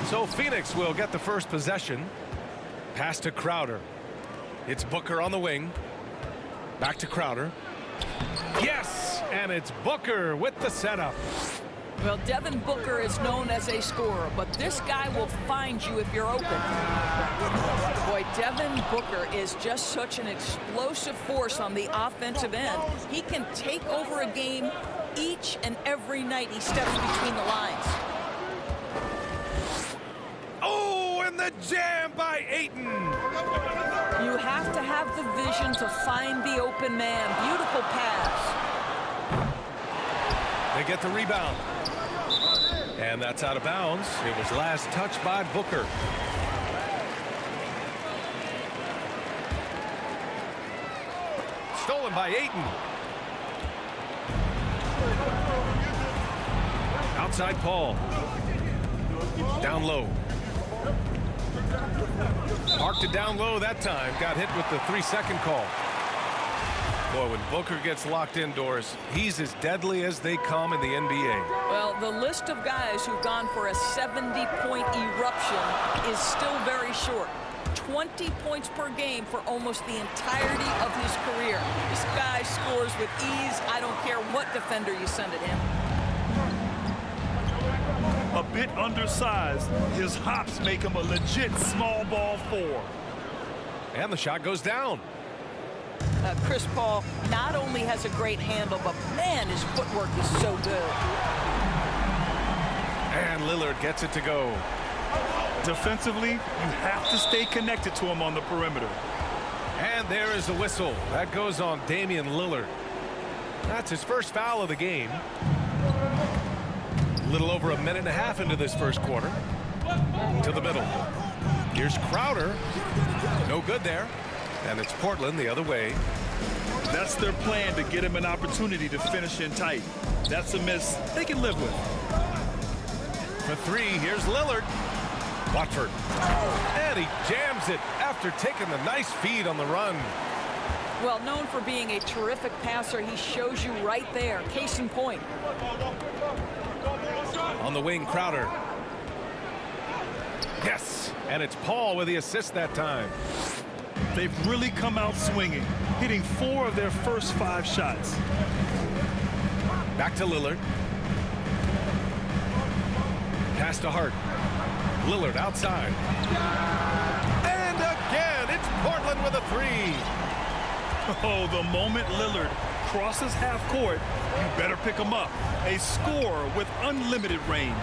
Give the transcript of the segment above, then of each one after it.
So Phoenix will get the first possession. Pass to Crowder. It's Booker on the wing. Back to Crowder. Yes, and it's Booker with the setup. Well, Devin Booker is known as a scorer, but this guy will find you if you're open. Boy, Devin Booker is just such an explosive force on the offensive end. He can take over a game each and every night he steps between the lines. Oh, and the jam by Ayton. You have to have the vision to find the open man. Beautiful pass. They get the rebound. And that's out of bounds. It was last touched by Booker. Stolen by Ayton. Outside Paul. Down low. Marked it down low that time. Got hit with the 3-second call. Boy, when Booker gets locked indoors, he's as deadly as they come in the NBA. Well, the list of guys who've gone for a 70-point eruption is still very short. 20 points per game for almost the entirety of his career. This guy scores with ease. I don't care what defender you send at him. A bit undersized, his hops make him a legit small ball 4. And the shot goes down. Chris Paul not only has a great handle, but man, his footwork is so good. And Lillard gets it to go. Defensively, you have to stay connected to him on the perimeter. And there is a whistle. That goes on Damian Lillard. That's his first foul of the game. A little over a minute and a half into this first quarter. To the middle. Here's Crowder. No good there. And it's Portland the other way. That's their plan, to get him an opportunity to finish in tight. That's a miss they can live with. For three, here's Lillard. Watford. And he jams it after taking the nice feed on the run. Well, known for being a terrific passer, he shows you right there. Case in point. On the wing, Crowder. Yes, and it's Paul with the assist that time. They've really come out swinging, hitting 4 of their first 5 shots. Back to Lillard. Pass to Hart. Lillard outside. And again, it's Portland with a 3. Oh, the moment Lillard crosses half court, you better pick him up. A scorer with unlimited range.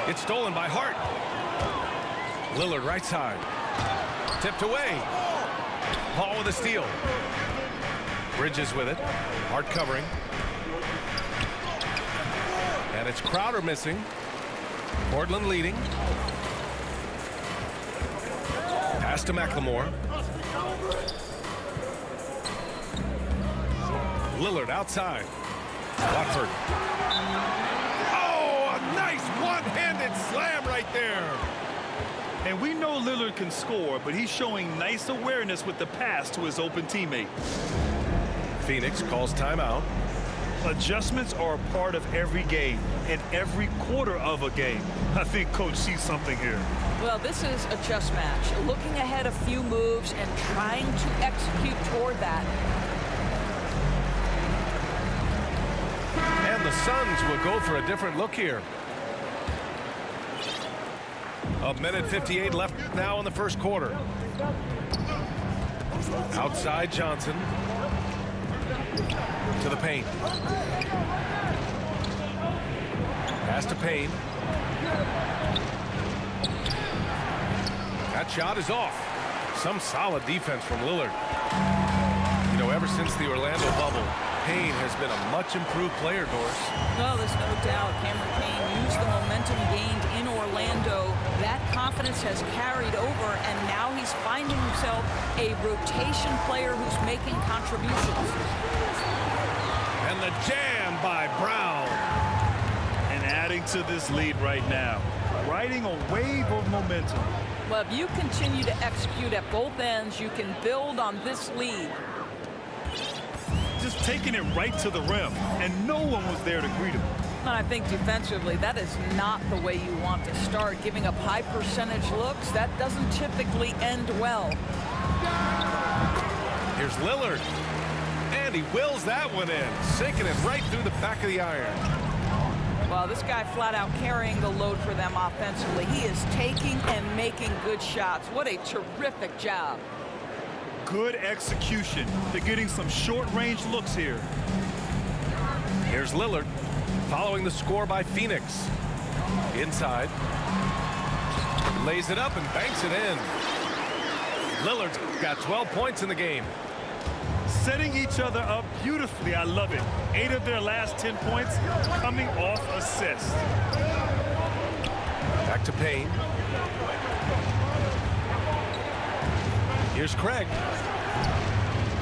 It's stolen by Hart. Lillard right side. Tipped away. Paul with a steal. Bridges with it. Hart covering. And it's Crowder missing. Portland leading. Pass to McLemore. Lillard outside. Watford. Oh, a nice one-handed slam right there. And we know Lillard can score, but he's showing nice awareness with the pass to his open teammate. Phoenix calls timeout. Adjustments are a part of every game and every quarter of a game. I think Coach sees something here. Well, this is a chess match. Looking ahead a few moves and trying to execute toward that. And the Suns will go for a different look here. A minute 58 left now in the first quarter. Outside Johnson. To the paint. Pass to Payne. That shot is off. Some solid defense from Lillard. You know, ever since the Orlando bubble, Payne has been a much improved player, Doris. Well, there's no doubt Cameron Payne used the momentum gained in Orlando. That confidence has carried over, and now he's finding himself a rotation player who's making contributions. And the jam by Brown. And adding to this lead right now, riding a wave of momentum. Well, if you continue to execute at both ends, you can build on this lead. Just taking it right to the rim, and no one was there to greet him. And I think defensively, that is not the way you want to start. Giving up high percentage looks, that doesn't typically end well. Here's Lillard. And he wills that one in, sinking it right through the back of the iron. Well, this guy flat out carrying the load for them offensively. He is taking and making good shots. What a terrific job. Good execution. They're getting some short-range looks here. Here's Lillard, following the score by Phoenix. Inside. Lays it up and banks it in. Lillard's got 12 points in the game. Setting each other up beautifully. I love it. 8 of their last 10 points coming off assists. Back to Payne. Here's Craig.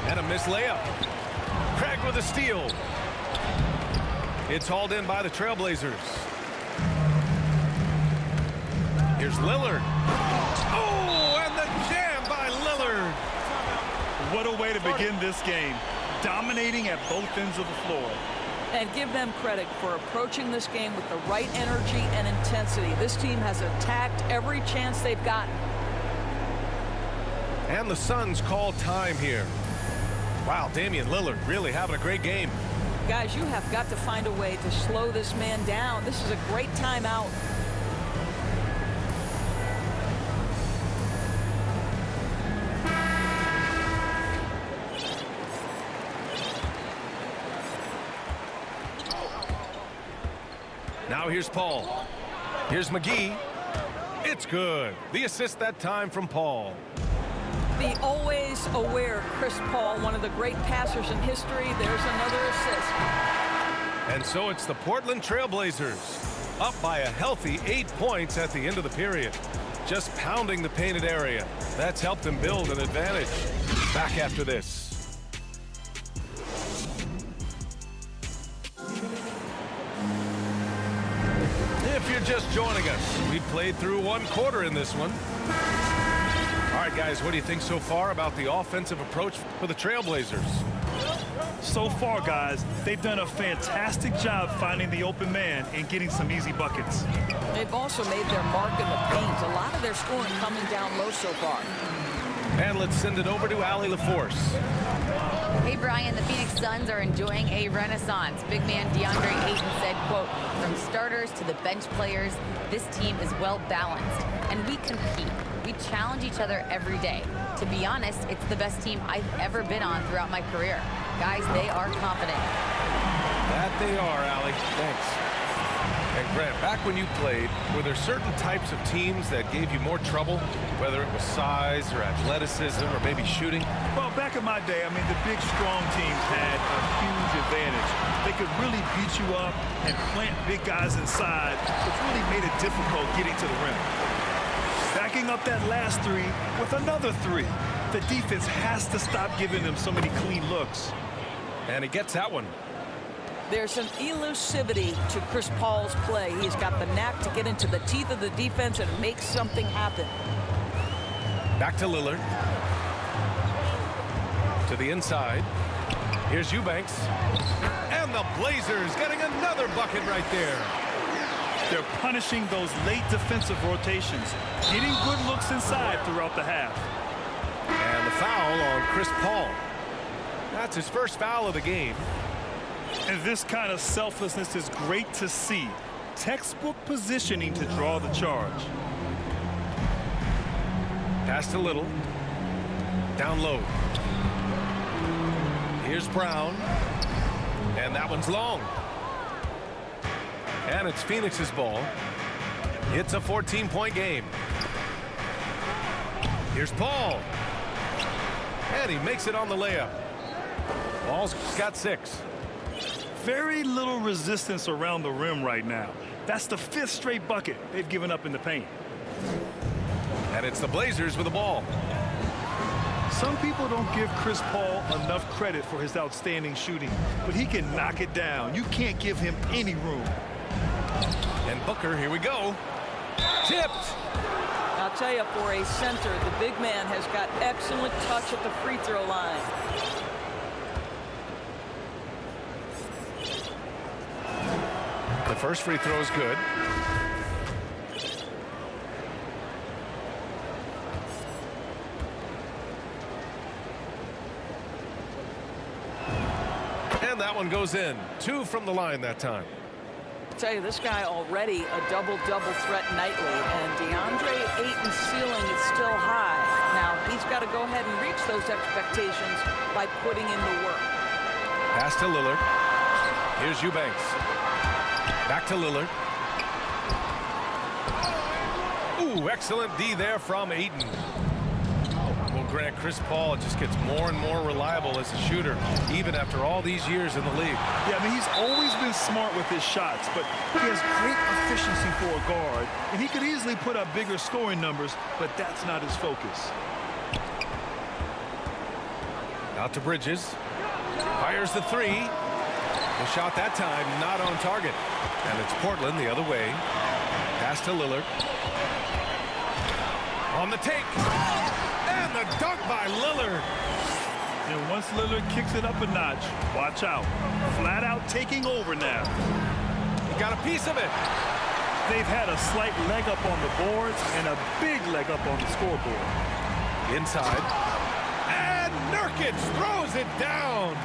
And a missed layup. Craig with a steal. It's hauled in by the Trailblazers. Here's Lillard. Oh, and the jam by Lillard. What a way to begin this game. Dominating at both ends of the floor. And give them credit for approaching this game with the right energy and intensity. This team has attacked every chance they've gotten. And the Suns call time here. Wow, Damian Lillard really having a great game. Guys, you have got to find a way to slow this man down. This is a great timeout. Now here's Paul. Here's McGee. It's good. The assist that time from Paul. The always aware Chris Paul, one of the great passers in history. There's another assist. And so it's the Portland Trailblazers up by a healthy 8 points at the end of the period. Just pounding the painted area. That's helped them build an advantage. Back after this. If you're just joining us, we've played through 1 quarter in this one. All right, guys, what do you think so far about the offensive approach for the Trailblazers? So far, guys, they've done a fantastic job finding the open man and getting some easy buckets. They've also made their mark in the paint. A lot of their scoring coming down low so far. And let's send it over to Allie LaForce. Hey, Brian, the Phoenix Suns are enjoying a renaissance. Big man DeAndre Ayton said, quote, "From starters to the bench players, this team is well balanced, and we compete. We challenge each other every day. To be honest, it's the best team I've ever been on throughout my career. Guys, they are confident." That they are, Allie. Thanks. And Grant, back when you played, were there certain types of teams that gave you more trouble, whether it was size or athleticism or maybe shooting? Well, back in my day, I mean, the big, strong teams had a huge advantage. They could really beat you up and plant big guys inside, which really made it difficult getting to the rim. Backing up that last 3 with another 3. The defense has to stop giving them so many clean looks. And he gets that one. There's an elusivity to Chris Paul's play. He's got the knack to get into the teeth of the defense and make something happen. Back to Lillard. To the inside. Here's Eubanks. And the Blazers getting another bucket right there. They're punishing those late defensive rotations, getting good looks inside throughout the half. And the foul on Chris Paul. That's his first foul of the game. And this kind of selflessness is great to see. Textbook positioning to draw the charge. Pass to Little. Down low. Here's Brown. And that one's long. And it's Phoenix's ball. It's a 14-point game. Here's Paul. And he makes it on the layup. Paul's got 6. Very little resistance around the rim right now. That's the 5th straight bucket they've given up in the paint. And it's the Blazers with the ball. Some people don't give Chris Paul enough credit for his outstanding shooting, but he can knock it down. You can't give him any room. And Booker, here we go. Tipped. I'll tell you, for a center, the big man has got excellent touch at the free throw line. The first free throw is good. And that one goes in. 2 from the line that time. I tell you, this guy already a double-double threat nightly, and DeAndre Ayton's ceiling is still high. Now, he's got to go ahead and reach those expectations by putting in the work. Pass to Lillard. Here's Eubanks. Back to Lillard. Ooh, excellent D there from Ayton. Well, Grant, Chris Paul just gets more and more reliable as a shooter, even after all these years in the league. Yeah, I mean, he's always been smart with his shots, but he has great efficiency for a guard, and he could easily put up bigger scoring numbers, but that's not his focus. Out to Bridges. Fires the 3. The shot that time not on target. And it's Portland the other way. Pass to Lillard. On the take. And the dunk by Lillard. And once Lillard kicks it up a notch, watch out. Flat out taking over now. He got a piece of it. They've had a slight leg up on the boards and a big leg up on the scoreboard. Inside. And Nurkic throws it down.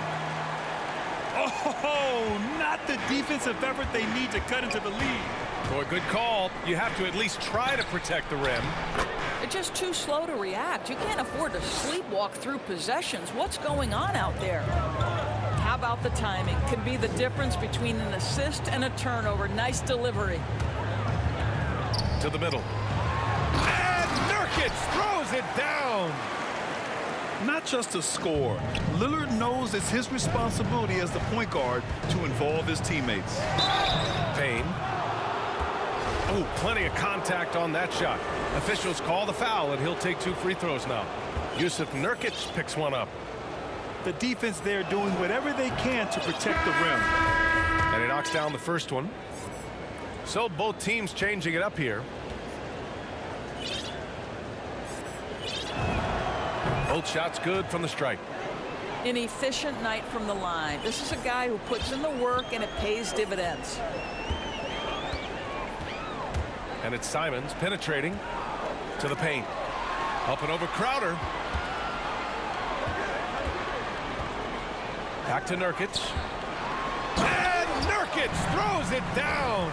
Oh, not the defensive effort they need to cut into the lead. Boy, good call. You have to at least try to protect the rim. They're just too slow to react. You can't afford to sleepwalk through possessions. What's going on out there? How about the timing? Can be the difference between an assist and a turnover. Nice delivery. To the middle. And Nurkic throws it down. Not just a score. Lillard knows it's his responsibility as the point guard to involve his teammates. Payne. Oh, plenty of contact on that shot. Officials call the foul, and he'll take 2 free throws now. Yusuf Nurkic picks one up. The defense there doing whatever they can to protect the rim. And he knocks down the first one. So both teams changing it up here. Both shots good from the strike. An efficient night from the line. This is a guy who puts in the work, and it pays dividends. And it's Simons penetrating to the paint. Up and over Crowder. Back to Nurkic. And Nurkic throws it down.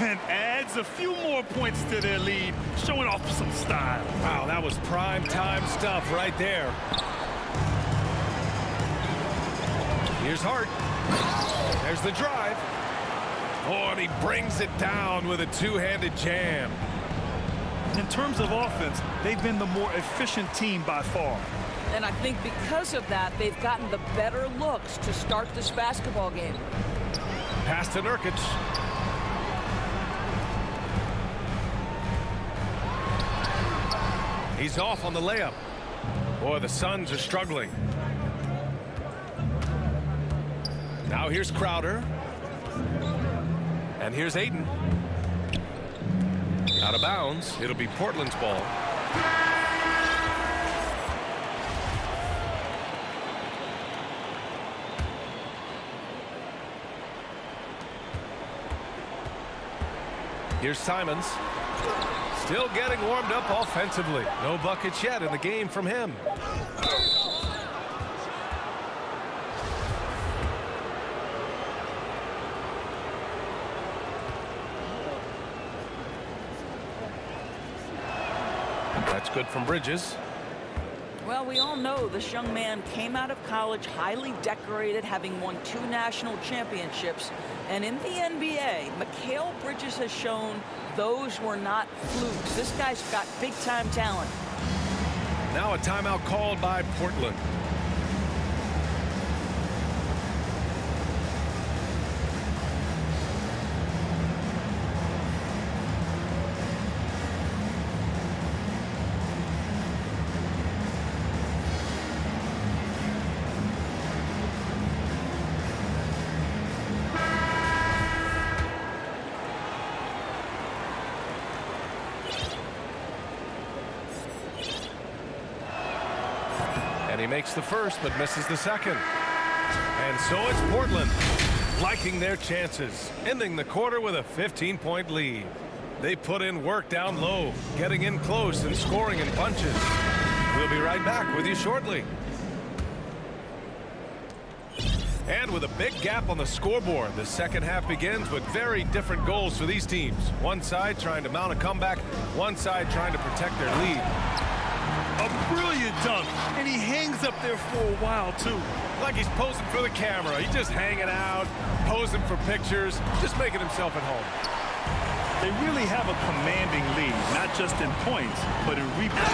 And adds a few more points to their lead, showing off some style. Wow, that was prime time stuff right there. Here's Hart. There's the drive. Oh, and he brings it down with a 2-handed jam. In terms of offense, they've been the more efficient team by far. And I think because of that, they've gotten the better looks to start this basketball game. Pass to Nurkic. He's off on the layup. Boy, the Suns are struggling. Now here's Crowder. And here's Ayton. Out of bounds. It'll be Portland's ball. Here's Simons. Still getting warmed up offensively. No buckets yet in the game from him. That's good from Bridges. Well, we all know this young man came out of college highly decorated, having won 2 national championships. And in the NBA, Mikal Bridges has shown those were not flukes. This guy's got big-time talent. Now a timeout called by Portland. And he makes the first but misses the second. And so it's Portland. liking their chances, ending the quarter with a 15-point lead. They put in work down low, getting in close and scoring in bunches. We'll be right back with you shortly. And with a big gap on the scoreboard, the second half begins with very different goals for these teams. One side trying to mount a comeback, one side trying to protect their lead. A brilliant dunk, and he hangs up there for a while, too. Like he's posing for the camera. He's just hanging out, posing for pictures, just making himself at home. They really have a commanding lead, not just in points, but in rebounds.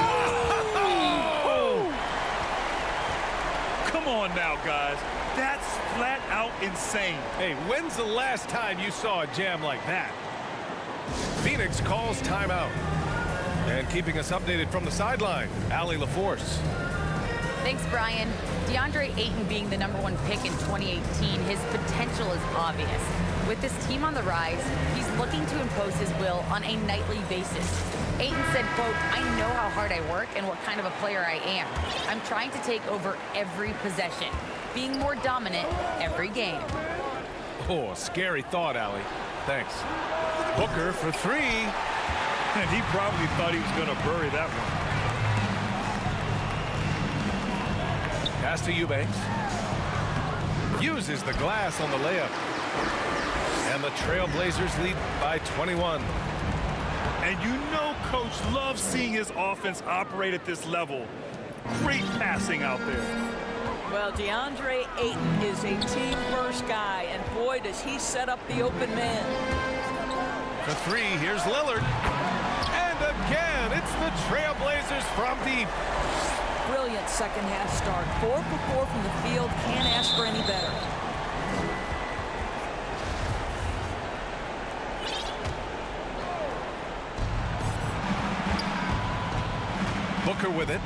Oh! Come on now, guys. That's flat out insane. Hey, when's the last time you saw a jam like that? Phoenix calls timeout. And keeping us updated from the sideline, Allie LaForce. Thanks, Brian. DeAndre Ayton being the #1 pick in 2018, his potential is obvious. With this team on the rise, he's looking to impose his will on a nightly basis. Ayton said, quote, "I know how hard I work and what kind of a player I am. I'm trying to take over every possession, being more dominant every game." Oh, a scary thought, Allie. Thanks. Booker for three. And he probably thought he was going to bury that one. Pass to Eubanks. Uses the glass on the layup. And the Trailblazers lead by 21. And you know Coach loves seeing his offense operate at this level. Great passing out there. Well, DeAndre Ayton is a team-first guy, and boy, does he set up the open man. For three, here's Lillard. And again, it's the Trailblazers from deep. Brilliant second-half start. 4 for 4 from the field. Can't ask for any better. Booker with it.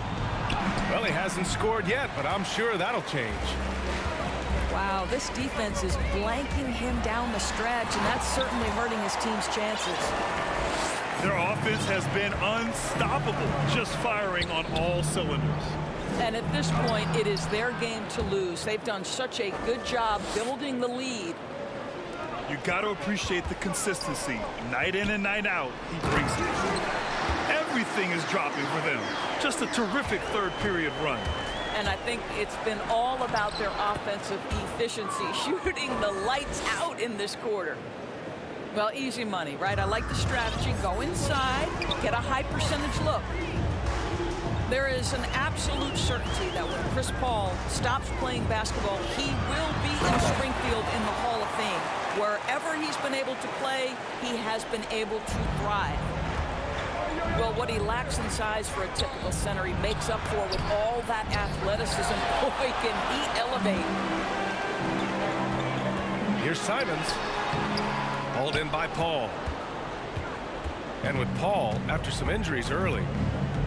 Well, he hasn't scored yet, but I'm sure that'll change. Wow, this defense is blanking him down the stretch, and that's certainly hurting his team's chances. Their offense has been unstoppable, just firing on all cylinders. And at this point, it is their game to lose. They've done such a good job building the lead. You got to appreciate the consistency. Night in and night out, he brings it. Everything is dropping for them. Just a terrific third period run. And I think it's been all about their offensive efficiency, shooting the lights out in this quarter. Well, easy money, right? I like the strategy. Go inside, get a high percentage look. There is an absolute certainty that when Chris Paul stops playing basketball, he will be in Springfield in the Hall of Fame. Wherever he's been able to play, he has been able to thrive. Well, what he lacks in size for a typical center, he makes up for with all that athleticism. Boy, can he elevate. Here's Simons. Hauled in by Paul. And with Paul, after some injuries early,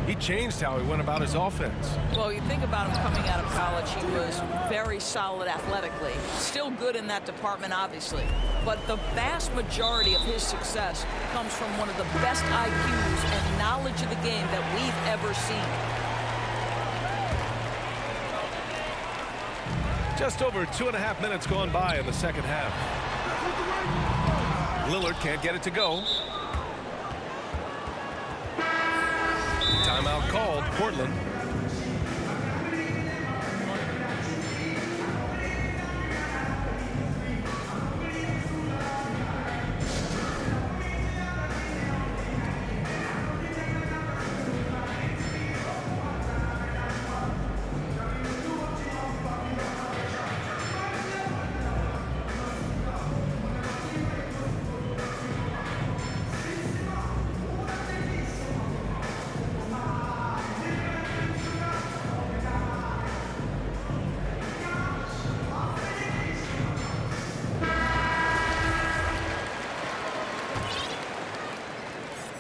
he changed how he went about his offense. Well, you think about him coming out of college, he was very solid athletically. Still good in that department, obviously. But the vast majority of his success comes from one of the best IQs and knowledge of the game that we've ever seen. Just over 2.5 minutes gone by in the second half. Lillard can't get it to go. Timeout called, Portland.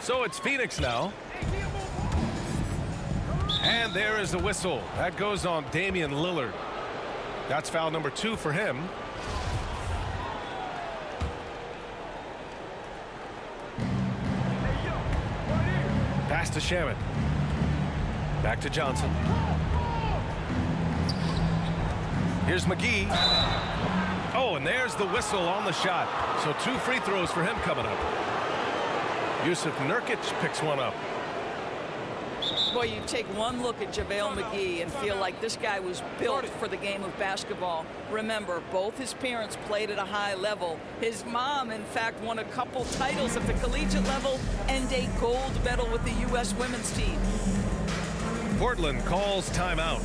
So it's Phoenix now. And there is the whistle. That goes on Damian Lillard. That's foul number 2 for him. Pass to Shaman. Back to Johnson. Here's McGee. Oh, Oh, and there's the whistle on the shot. So 2 free throws for him coming up. Yusuf Nurkic picks one up. Boy, you take one look at JaVale McGee and feel like this guy was built for the game of basketball. Remember, both his parents played at a high level. His mom, in fact, won a couple titles at the collegiate level and a gold medal with the U.S. women's team. Portland calls timeout.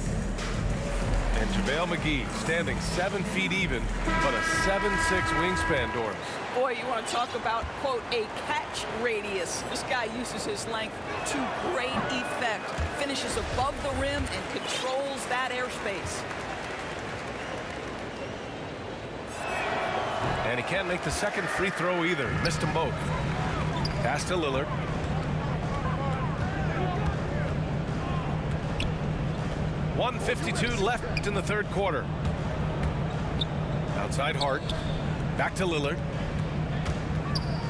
And JaVale McGee standing 7 feet even, but a 7'6" wingspan, Doris. Boy, you want to talk about, quote, a catch radius. This guy uses his length to great effect. Finishes above the rim and controls that airspace. And he can't make the second free throw either. Missed them both. Pass to Lillard. .152 left in the third quarter. Outside Hart. Back to Lillard.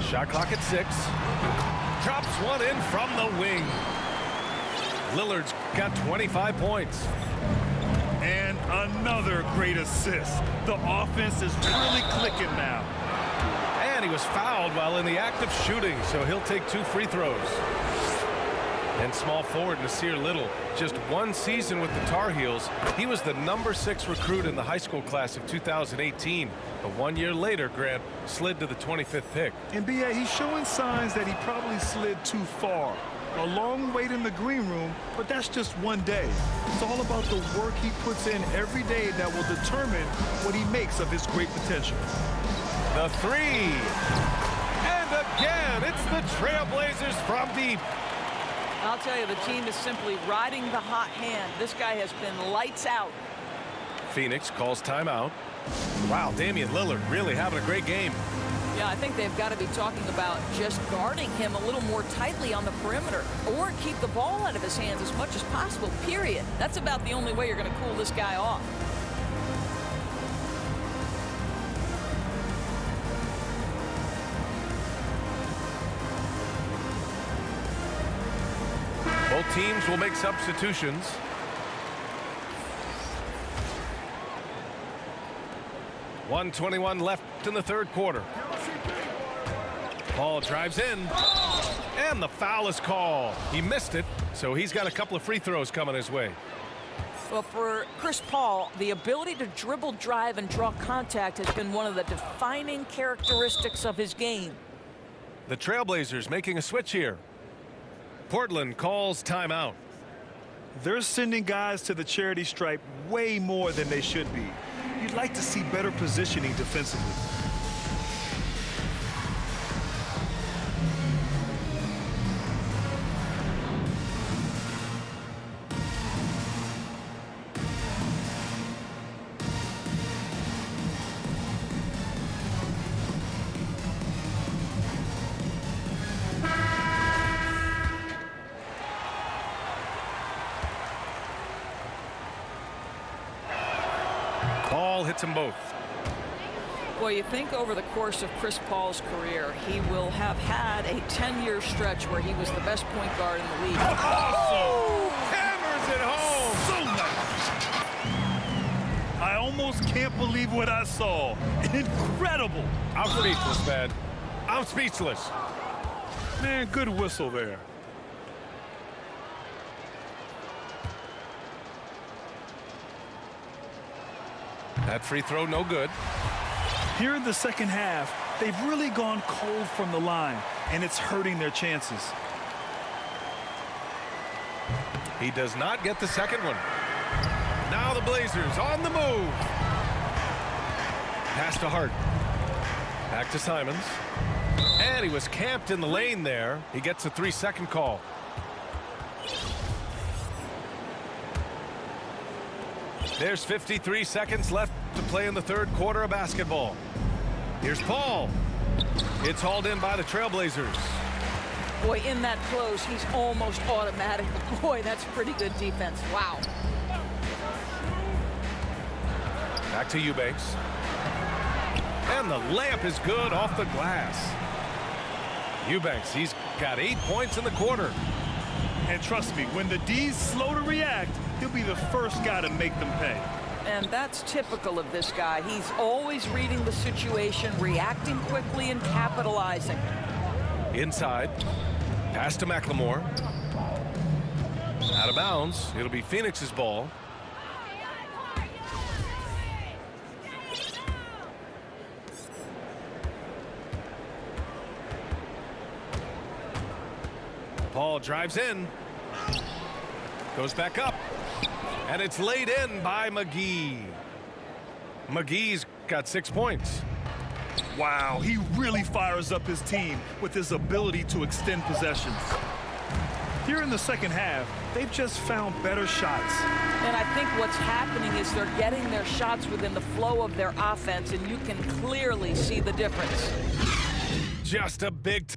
Shot clock at 6. Drops one in from the wing. Lillard's got 25 points. And another great assist. The offense is really clicking now. And he was fouled while in the act of shooting, so he'll take 2 free throws. And small forward Nasir Little, just 1 season with the Tar Heels. He was the #6 recruit in the high school class of 2018. But 1 year later, Grant slid to the 25th pick. And B.A., he's showing signs that he probably slid too far. A long wait in the green room, but that's just one day. It's all about the work he puts in every day that will determine what he makes of his great potential. The 3. And again, it's the Trailblazers from deep. I'll tell you, the team is simply riding the hot hand. This guy has been lights out. Phoenix calls timeout. Wow, Damian Lillard really having a great game. Yeah, I think they've got to be talking about just guarding him a little more tightly on the perimeter or keep the ball out of his hands as much as possible, period. That's about the only way you're going to cool this guy off. Both teams will make substitutions. .121 left in the third quarter. Ball drives in. And the foul is called. He missed it, so he's got a couple of free throws coming his way. Well, for Chris Paul, the ability to dribble, drive, and draw contact has been one of the defining characteristics of his game. The Trailblazers making a switch here. Portland calls timeout. They're sending guys to the charity stripe way more than they should be. You'd like to see better positioning defensively. Ball hits them both. Well, you think over the course of Chris Paul's career, he will have had a 10-year stretch where he was the best point guard in the league. Oh! Hammers it home! So nice. I almost can't believe what I saw. Incredible. I'm speechless, man. I'm speechless. Man, good whistle there. That free throw no good. Here in the second half, they've really gone cold from the line, and it's hurting their chances. He does not get the second one. Now the Blazers on the move. Pass to Hart. Back to Simons. And he was camped in the lane there. He gets a 3-second call. There's 53 seconds left to play in the third quarter of basketball. Here's Paul. It's hauled in by the Trailblazers. Boy, in that close, he's almost automatic. Boy, that's pretty good defense. Wow. Back to Eubanks. And the layup is good off the glass. Eubanks, he's got 8 points in the quarter. And trust me, when the D's slow to react, he'll be the first guy to make them pay. And that's typical of this guy. He's always reading the situation, reacting quickly, and capitalizing. Inside. Pass to McLemore. Out of bounds. It'll be Phoenix's ball. Paul drives in. Goes back up. And it's laid in by McGee. McGee's got 6 points. Wow, he really fires up his team with his ability to extend possessions. Here in the second half, they've just found better shots. And I think what's happening is they're getting their shots within the flow of their offense, and you can clearly see the difference. Just a big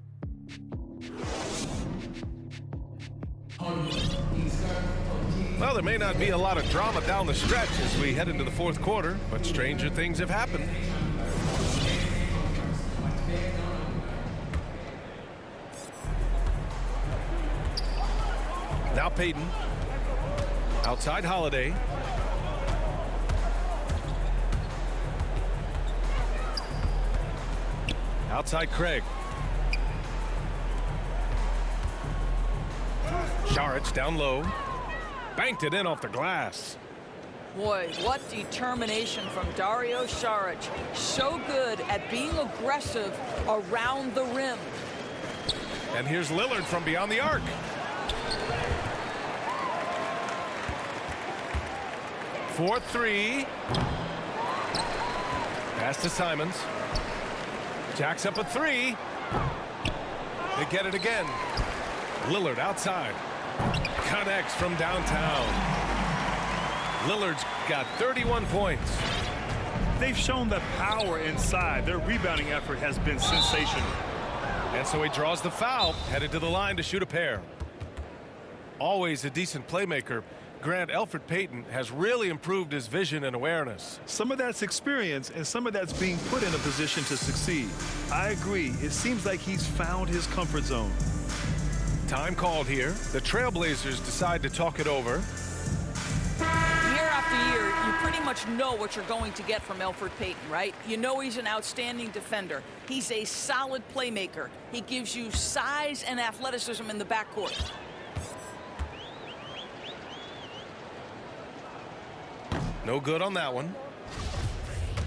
Well, there may not be a lot of drama down the stretch as we head into the fourth quarter, but stranger things have happened. Now Payton. Outside Holiday. Outside Craig. Saric down low. Banked it in off the glass. Boy, what determination from Dario Saric. So good at being aggressive around the rim. And here's Lillard from beyond the arc. For three. Pass to Simons. Jacks up a three. They get it again. Lillard outside. Connects from downtown. Lillard's got 31 points. They've shown the power inside. Their rebounding effort has been sensational. And so he draws the foul, headed to the line to shoot a pair. Always a decent playmaker, Grant, Elfrid Payton has really improved his vision and awareness. Some of that's experience and some of that's being put in a position to succeed. I agree. It seems like he's found his comfort zone. Time called here. The Trailblazers decide to talk it over. Year after year, you pretty much know what you're going to get from Elfrid Payton, right? You know he's an outstanding defender. He's a solid playmaker. He gives you size and athleticism in the backcourt. No good on that one.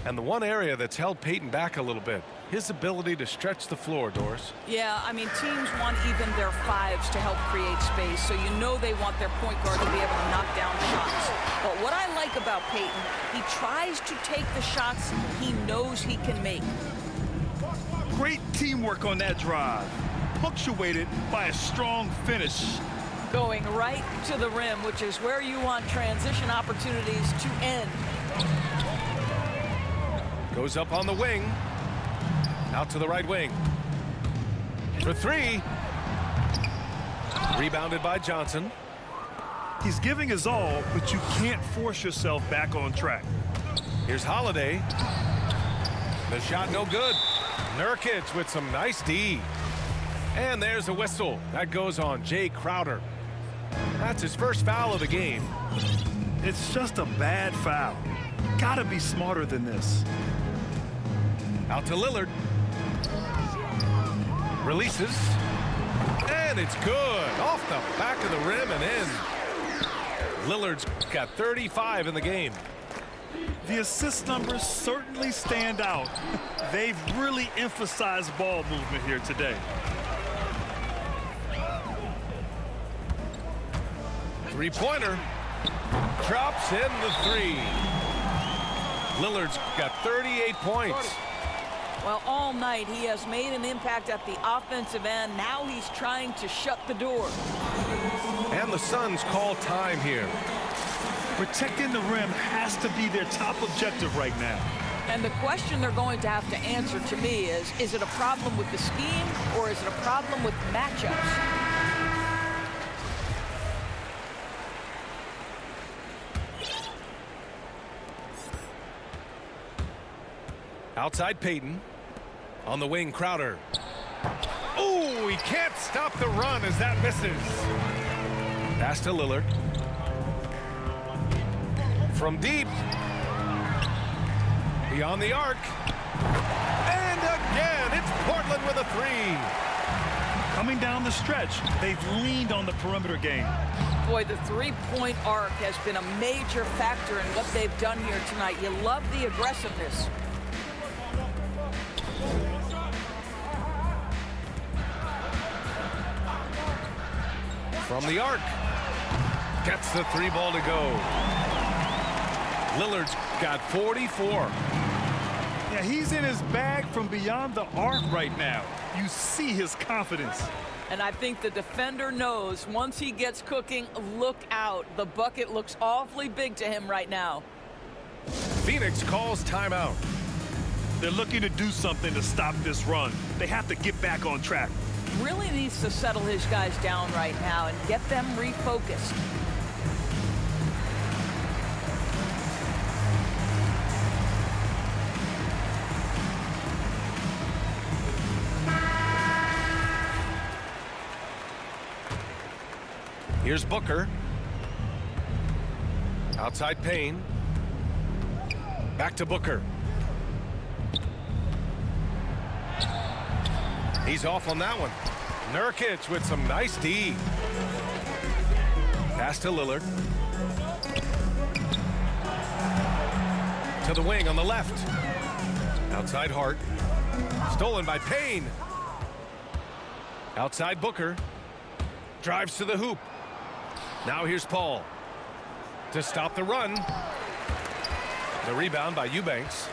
And the one area that's held Payton back a little bit, his ability to stretch the floor, Doris. Yeah, I mean, teams want even their fives to help create space, so you know they want their point guard to be able to knock down shots. But what I like about Payton, he tries to take the shots he knows he can make. Great teamwork on that drive, punctuated by a strong finish. Going right to the rim, which is where you want transition opportunities to end. Goes up on the wing. Out to the right wing. For three. Rebounded by Johnson. He's giving his all, but you can't force yourself back on track. Here's Holiday. The shot no good. Nurkic with some nice D. And there's a whistle. That goes on Jay Crowder. That's his first foul of the game. It's just a bad foul. Gotta be smarter than this. Out to Lillard. Releases. And it's good. Off the back of the rim and in. Lillard's got 35 in the game. The assist numbers certainly stand out. They've really emphasized ball movement here today. Three-pointer. Drops in the three. Lillard's got 38 points. Well, all night he has made an impact at the offensive end. Now he's trying to shut the door. And the Suns call time here. Protecting the rim has to be their top objective right now. And the question they're going to have to answer to me is it a problem with the scheme or is it a problem with matchups? Outside Payton. On the wing, Crowder. Oh, he can't stop the run as that misses. Pass to Lillard. From deep, Beyond the arc. And again, it's Portland with a three. Coming down the stretch, they've leaned on the perimeter game. Boy, the three-point arc has been a major factor in what they've done here tonight. You love the aggressiveness. From the arc. Gets the three ball to go. Lillard's got 44. Yeah, he's in his bag from beyond the arc right now. You see his confidence. And I think the defender knows once he gets cooking, look out. The bucket looks awfully big to him right now. Phoenix calls timeout. They're looking to do something to stop this run. They have to get back on track. Really needs to settle his guys down right now and get them refocused. Here's Booker. Outside Payne. Back to Booker. He's off on that one. Nurkic with some nice D. Pass to Lillard. To the wing on the left. Outside Hart. Stolen by Payne. Outside Booker. Drives to the hoop. Now here's Paul to stop the run. The rebound by Eubanks.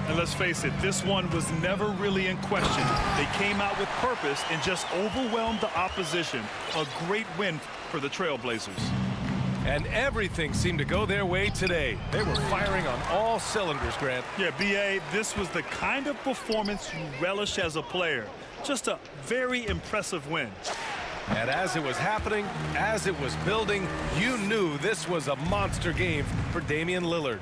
And let's face it, this one was never really in question. They came out with purpose and just overwhelmed the opposition. A great win for the Trailblazers. And everything seemed to go their way today. They were firing on all cylinders, Grant. Yeah, B.A., this was the kind of performance you relish as a player. Just a very impressive win. And as it was happening, as it was building, you knew this was a monster game for Damian Lillard.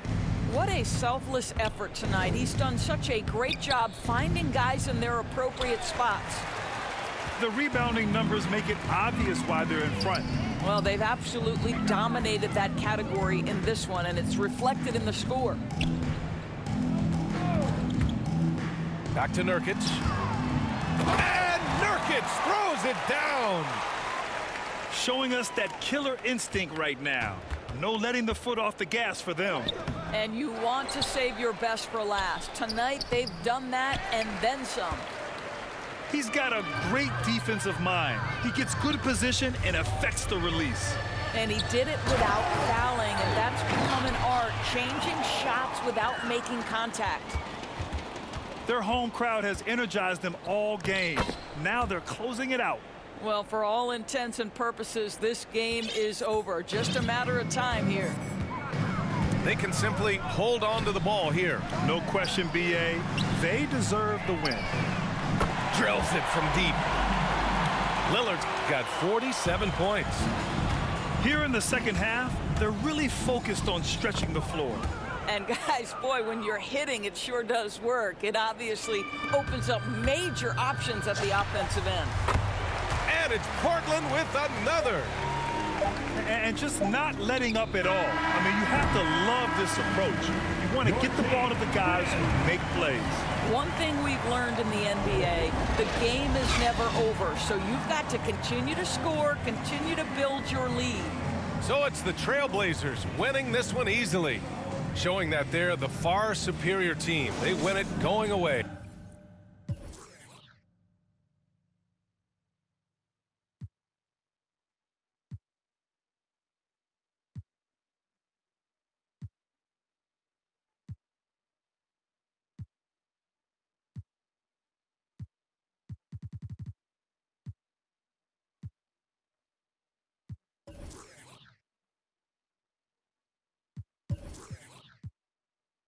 What a selfless effort tonight. He's done such a great job finding guys in their appropriate spots. The rebounding numbers make it obvious why they're in front. Well, they've absolutely dominated that category in this one, and it's reflected in the score. Back to Nurkic. And Nurkic throws it down. Showing us that killer instinct right now. No letting the foot off the gas for them. And you want to save your best for last. Tonight, they've done that and then some. He's got a great defensive mind. He gets good position and affects the release. And he did it without fouling, and that's become an art, changing shots without making contact. Their home crowd has energized them all game. Now they're closing it out. Well, for all intents and purposes, this game is over. Just a matter of time here. They can simply hold on to the ball here. No question, B.A. They deserve the win. Drills it from deep. Lillard's got 47 points. Here in the second half, they're really focused on stretching the floor. And guys, boy, when you're hitting, it sure does work. It obviously opens up major options at the offensive end. And it's Portland with another. And just not letting up at all. I mean, you have to love this approach. You want to get the ball to the guys who make plays. One thing we've learned in the NBA, the game is never over. So you've got to continue to score, continue to build your lead. So it's the Trailblazers winning this one easily, showing that they're the far superior team. They win it going away.